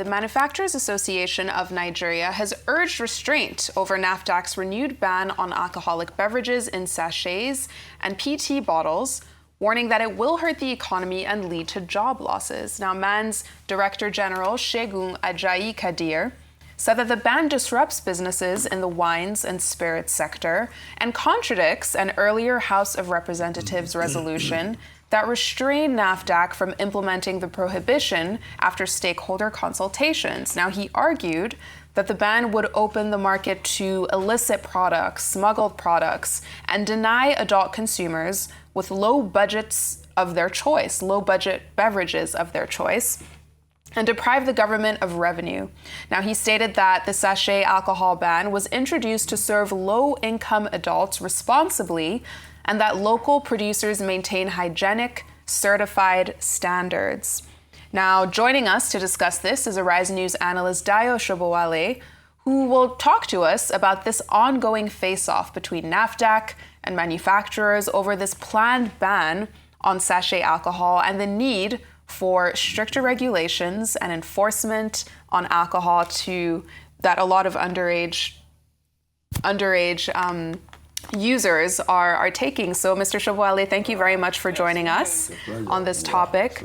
Manufacturers Association of Nigeria has urged restraint over NAFDAC's renewed ban on alcoholic beverages in sachets and PT bottles, warning that it will hurt the economy and lead to job losses. Now, MAN's Director General Segun Ajayi Kadir said that the ban disrupts businesses in the wines and spirits sector and contradicts an earlier House of Representatives resolution that restrained NAFDAC from implementing the prohibition after stakeholder consultations. Now, he argued that the ban would open the market to illicit products, smuggled products, and deny adult consumers with low budgets of their choice, low budget beverages of their choice, and deprive the government of revenue. Now, he stated that the sachet alcohol ban was introduced to serve low-income adults responsibly and that local producers maintain hygienic, certified standards. Now, joining us to discuss this is Arise News analyst Dayo Sobowale, who will talk to us about this ongoing face-off between NAFDAC and manufacturers over this planned ban on sachet alcohol and the need for stricter regulations and enforcement on alcohol that a lot of underage users are taking. So, Mr. Sobowale, thank you very much for joining us on this topic.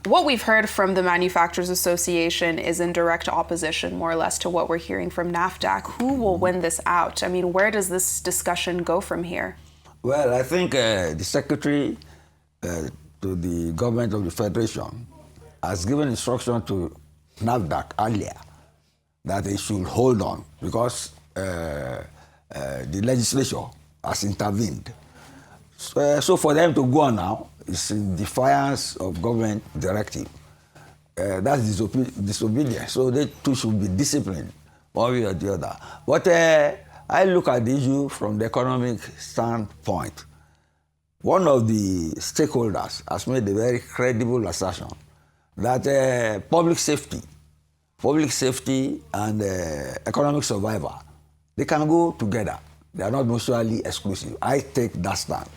What we've heard from the Manufacturers Association is in direct opposition, more or less, to what we're hearing from NAFDAC. Who will win this out? I mean, where does this discussion go from here? Well, I think the Secretary to the government of the Federation has given instruction to NAFDAC earlier that they should hold on because the legislature has intervened. So for them to go on now is in defiance of government directive. That's disobedience. So they too should be disciplined, one way or the other. But I look at the issue from the economic standpoint. One of the stakeholders has made a very credible assertion that public safety and economic survival, they can go together. They are not mutually exclusive. I take that stand.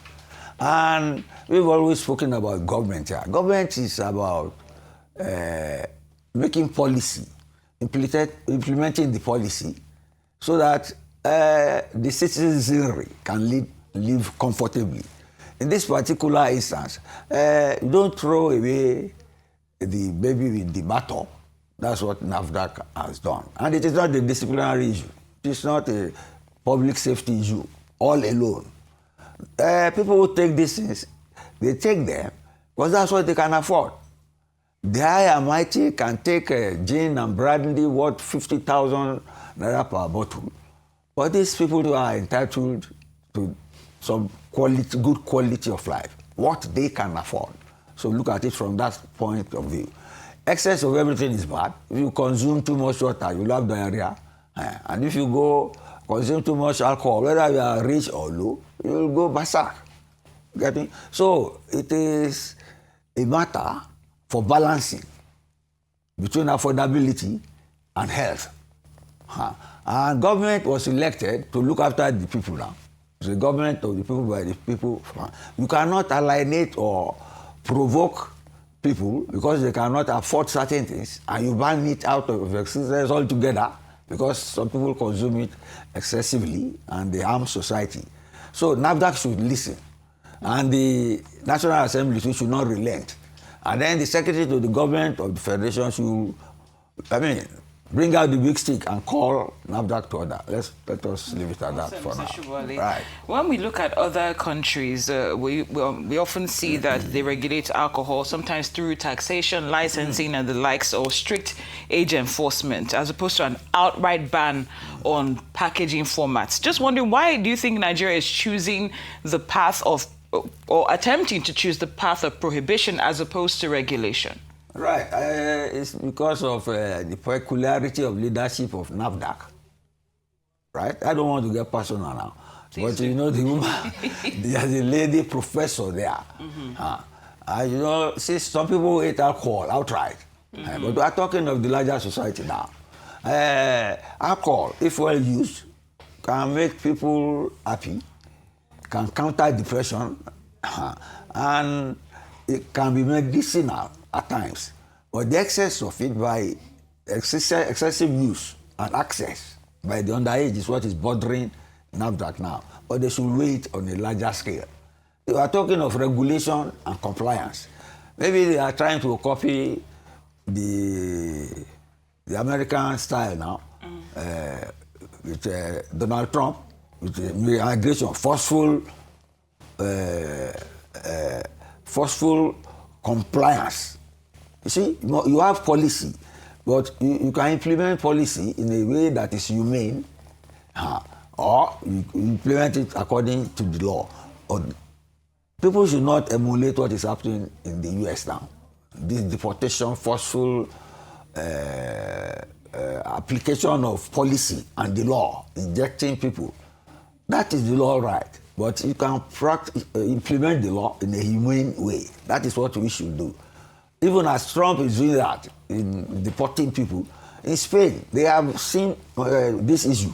And we've always spoken about government here. Government is about making policy, implementing the policy so that the citizenry can live comfortably. In this particular instance, you don't throw away the baby with the bathwater. That's what NAFDAC has done. And it is not a disciplinary issue. It is not a public safety issue all alone. People who take these things, they take them because that's what they can afford. The high and mighty can take gin and brandy worth 50,000 naira per bottle. But these people who are entitled to some good quality of life, what they can afford. So look at it from that point of view. Excess of everything is bad. If you consume too much water, you'll have diarrhea. And if you go consume too much alcohol, whether you are rich or low, you'll go berserk. Getting? So it is a matter for balancing between affordability and health. And government was elected to look after the people now. It's the government of the people by the people. You cannot alienate or provoke people because they cannot afford certain things, and you ban it out of existence altogether because some people consume it excessively and they harm society. So NAFDAC should listen, and the National Assembly should not relent. And then the Secretary to the government of the Federation should, bring out the big stick and call NAFDAC to order. Let us leave it at that for now. Right. When we look at other countries, we often see that they regulate alcohol, sometimes through taxation, licensing, and the likes, or strict age enforcement, as opposed to an outright ban on packaging formats. Just wondering, why do you think Nigeria is choosing the path of, or attempting to choose the path of prohibition as opposed to regulation? Right. It's because of the peculiarity of leadership of NAFDAC. Right? I don't want to get personal now. Please but do. You know, the woman, there's a lady professor there. You know, see, some people hate alcohol outright. But we are talking of the larger society now. Alcohol, if well used, can make people happy, can counter depression, and it can be medicinal at times. But the excess of it by excessive use and access by the underage is what is bothering NAFDAC now. But they should wait on a larger scale. They are talking of regulation and compliance. Maybe they are trying to copy the American style now, with Donald Trump, with migration, forceful compliance. You see, you have policy, but you can implement policy in a way that is humane, or you implement it according to the law. Or people should not emulate what is happening in the US now. This deportation, forceful application of policy and the law, injecting people. That is the law, right? But you can implement the law in a humane way. That is what we should do. Even as Trump is doing that in deporting people, in Spain, they have seen this issue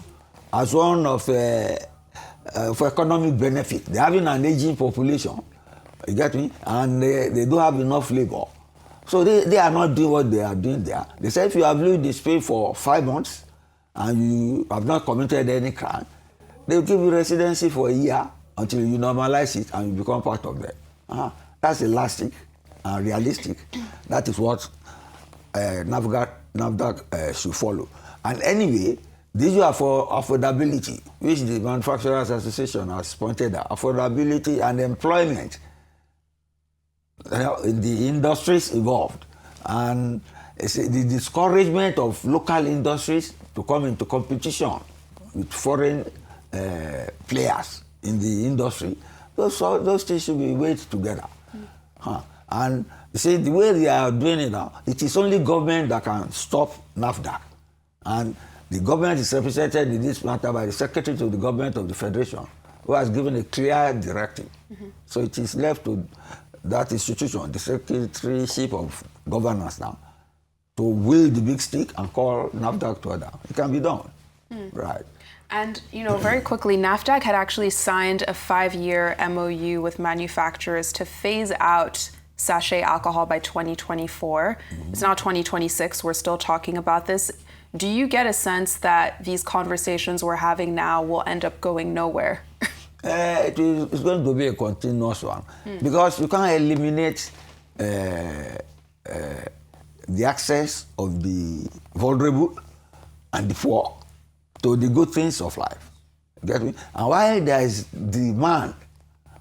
as one of economic benefit. They're having an aging population, you get me? And they don't have enough labor. So they are not doing what they are doing there. They say if you have lived in Spain for 5 months and you have not committed any crime, they will give you residency for a year until you normalize it and you become part of them. That's elastic and realistic. That is what NAFDAC should follow. And anyway, the issue of affordability, which the Manufacturers Association has pointed out, affordability and employment. The industries evolved, and the discouragement of local industries to come into competition with foreign players in the industry, those things should be weighed together. And you see, the way they are doing it now, it is only government that can stop NAFDAC. And the government is represented in this matter by the Secretary to the Government of the Federation, who has given a clear directive. So it is left to that institution, the Secretaryship of Governance now, to wield the big stick and call NAFDAC to order. It can be done. Right. And, very quickly, NAFDAC had actually signed a 5-year MOU with manufacturers to phase out sachet alcohol by 2024. It's now 2026. We're still talking about this. Do you get a sense that these conversations we're having now will end up going nowhere? It's going to be a continuous one, because you can't eliminate the access of the vulnerable and the poor to the good things of life. Get me? And while there is demand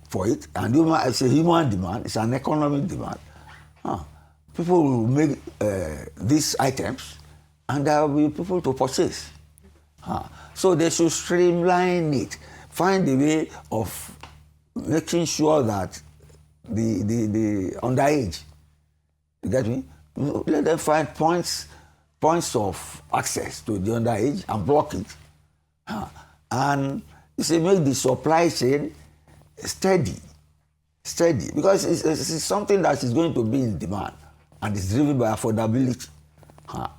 for it, and it's a human demand, it's an economic demand, people will make these items, and there will be people to purchase. So they should streamline it. Find a way of making sure that the underage, you get me? Let them find points of access to the underage and block it. And you see, make the supply chain steady, because it's something that is going to be in demand and is driven by affordability.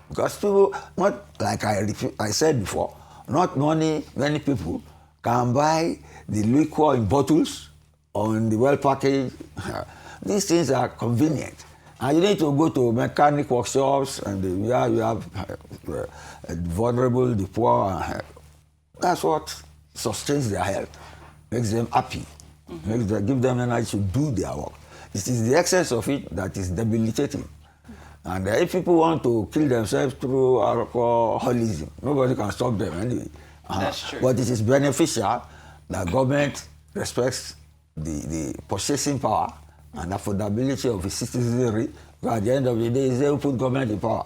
Because people, not like I said before, not many people can buy the liquor in bottles or in the well-packaged. These things are convenient. And you need to go to mechanic workshops and you have vulnerable, the poor. That's what sustains their health, makes them happy, give them energy to do their work. It is the excess of it that is debilitating. And if people want to kill themselves through alcoholism, nobody can stop them anyway. That's true. But it is beneficial that government respects the purchasing power and affordability of the citizenry. Because at the end of the day, they will put government in power.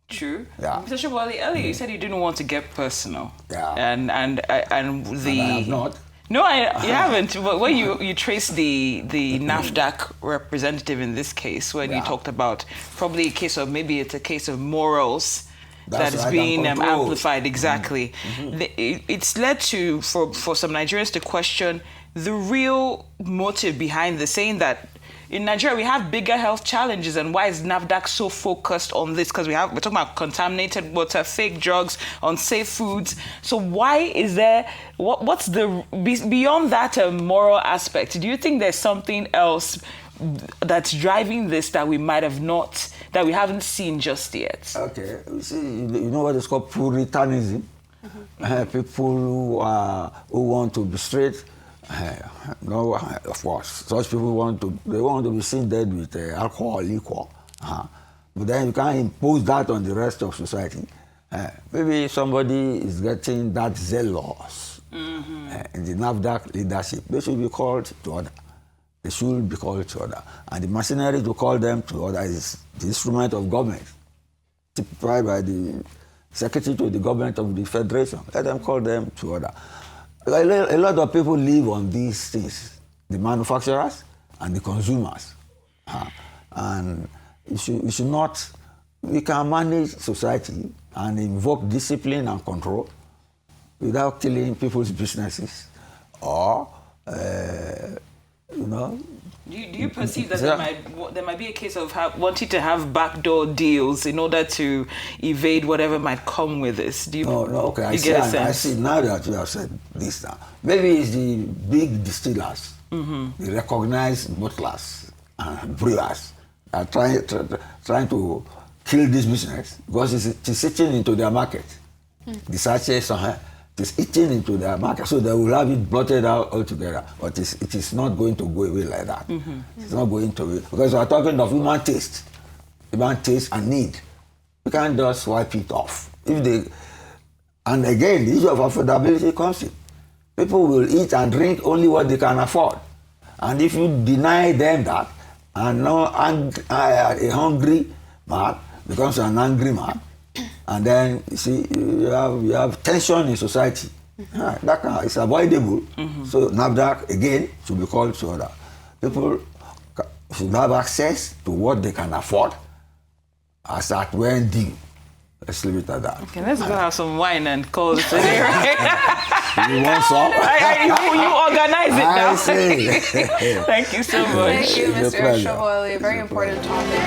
True. Yeah. Mr. Sobowale, earlier you said you didn't want to get personal. Yeah. And I have not. No, you haven't. But when you trace the NAFDAC representative in this case, when you talked about probably a case of, maybe it's a case of morals that is being amplified, exactly. It's led to, for some Nigerians to question the real motive behind this, saying that in Nigeria, we have bigger health challenges, and why is NAFDAC so focused on this? Because we're talking about contaminated water, fake drugs, unsafe foods. So why is there, what's the, beyond that moral aspect, do you think there's something else that's driving this that we might have not that we haven't seen just yet? Okay, you see, you know what is called Puritanism? People who want to be straight. No, of course, such people want to be seen dead with alcohol, liquor. But then you can't impose that on the rest of society. Maybe somebody is getting that zealous in the NAFDAC leadership. They should be called to order. They should be called to order. And the machinery to call them to order is the instrument of government, typified by the secretary to the government of the federation. Let them call them to order. A lot of people live on these things, the manufacturers and the consumers. And we should not, we can manage society and invoke discipline and control without killing people's businesses or, you know. Do you perceive that there might be a case of wanting to have backdoor deals in order to evade whatever might come with this? Do you? No, okay. I see now that you have said this now. Maybe it's the big distillers, the recognized bottlers and brewers are trying to kill this business because it is eating into their market. The sachets, it is eating into their market, so they will have it blotted out altogether. But it is not going to go away like that. It's not going to, because we are talking of human taste and need. We can't just wipe it off. And again, the issue of affordability comes in. People will eat and drink only what they can afford. And if you deny them that, and now a hungry man becomes an angry man, and then you see you have tension in society. That is avoidable. So NAFDAC again should be called to order. People should have access to what they can afford as at when due. Let's leave it at that. Okay, let's go have some wine and call it today, right? You want some? You organize it now. I see. Thank you so much. Thank you, Mr. Sobowale. Very important topic.